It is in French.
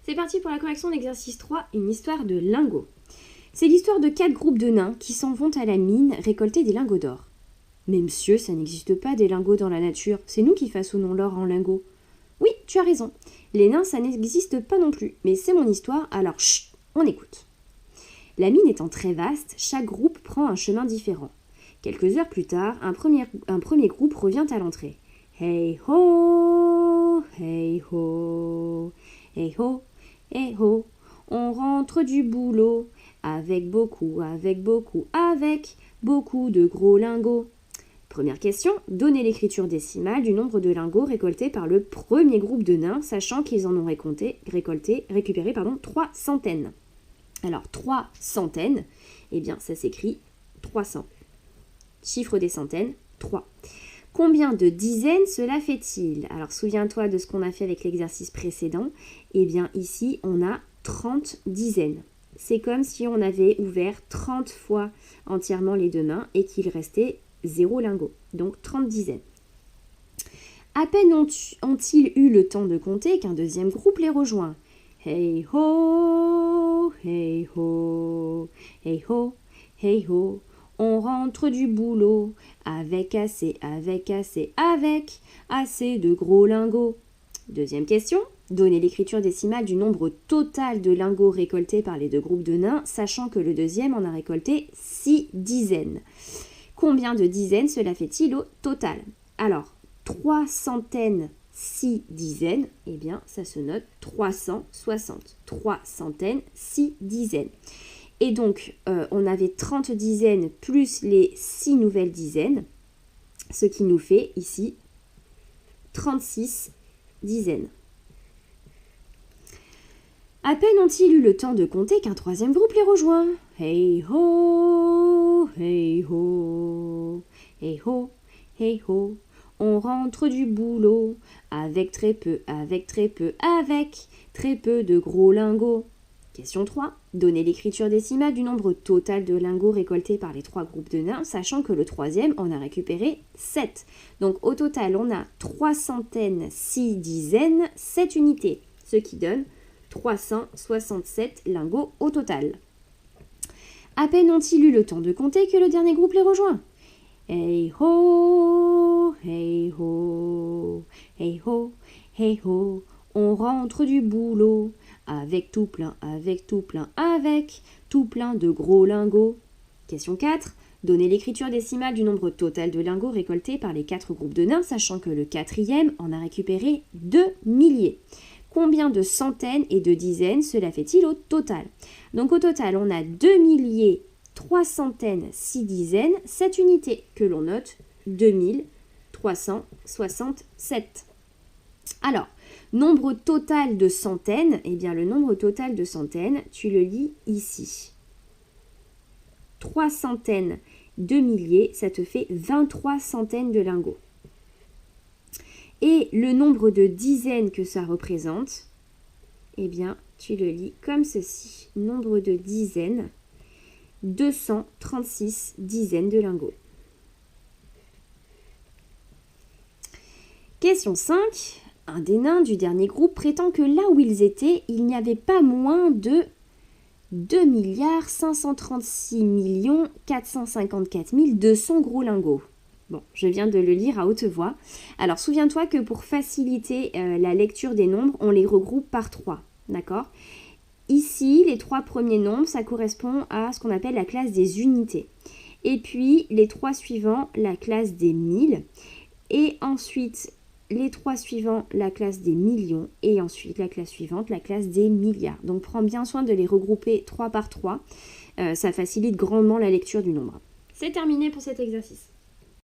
C'est parti pour la correction de l'exercice 3, une histoire de lingots. C'est l'histoire de 4 groupes de nains qui s'en vont à la mine récolter des lingots d'or. Mais monsieur, ça n'existe pas des lingots dans la nature, c'est nous qui façonnons l'or en lingots. Oui, tu as raison, les nains ça n'existe pas non plus, mais c'est mon histoire, alors chut, on écoute. La mine étant très vaste, chaque groupe prend un chemin différent. Quelques heures plus tard, un premier groupe revient à l'entrée. Hey ho, hey ho, hey ho, hey ho, on rentre du boulot, avec beaucoup de gros lingots. Première question, donnez l'écriture décimale du nombre de lingots récoltés par le premier groupe de nains, sachant qu'ils en ont récupéré 3 centaines. Alors, 3 centaines, eh bien, ça s'écrit 300. Chiffre des centaines, 3. Combien de dizaines cela fait-il? Alors, souviens-toi de ce qu'on a fait avec l'exercice précédent. Eh bien, ici, on a 30 dizaines. C'est comme si on avait ouvert 30 fois entièrement les deux mains et qu'il restait 0 lingot. Donc, 30 dizaines. À peine ont-ils eu le temps de compter qu'un deuxième groupe les rejoint. Hey ho, hey ho, hey ho, hey ho, on rentre du boulot avec assez de gros lingots. Deuxième question, donnez l'écriture décimale du nombre total de lingots récoltés par les deux groupes de nains, sachant que le deuxième en a récolté 6 dizaines. Combien de dizaines cela fait-il au total? Alors, 3 centaines, 6 dizaines, eh bien, ça se note 360. 3 centaines, 6 dizaines. Et donc, on avait 30 dizaines plus les 6 nouvelles dizaines, ce qui nous fait ici 36 dizaines. À peine ont-ils eu le temps de compter qu'un troisième groupe les rejoint. Hey ho, hey ho, hey ho, hey ho. On rentre du boulot avec très peu de gros lingots. Question 3. Donnez l'écriture décimale du nombre total de lingots récoltés par les 3 groupes de nains, sachant que le troisième en a récupéré 7. Donc au total, on a 3 centaines, 6 dizaines, 7 unités, ce qui donne 367 lingots au total. À peine ont-ils eu le temps de compter que le dernier groupe les rejoint. Hey ho, hey ho, hey ho, hey ho, on rentre du boulot avec tout plein de gros lingots. Question 4. Donnez l'écriture décimale du nombre total de lingots récoltés par les 4 groupes de nains, sachant que le quatrième en a récupéré 2 milliers. Combien de centaines et de dizaines cela fait-il au total? Donc au total, on a 2 milliers, 3 centaines, 6 dizaines, 7 unités, que l'on note 2367. Alors, nombre total de centaines, eh bien le nombre total de centaines, tu le lis ici. 3 centaines, 2 milliers, ça te fait 23 centaines de lingots. Et le nombre de dizaines que ça représente, eh bien tu le lis comme ceci. Nombre de dizaines, 236 dizaines de lingots. Question 5. Un des nains du dernier groupe prétend que là où ils étaient, il n'y avait pas moins de 2 536 454 200 gros lingots. Bon, je viens de le lire à haute voix. Alors, souviens-toi que pour faciliter la lecture des nombres, on les regroupe par 3, d'accord? Ici, les 3 premiers nombres, ça correspond à ce qu'on appelle la classe des unités. Et puis, les 3 suivants, la classe des 1000. Et ensuite, les 3 suivants, la classe des millions. Et ensuite, la classe suivante, la classe des milliards. Donc, prends bien soin de les regrouper 3 par 3. Ça facilite grandement la lecture du nombre. C'est terminé pour cet exercice.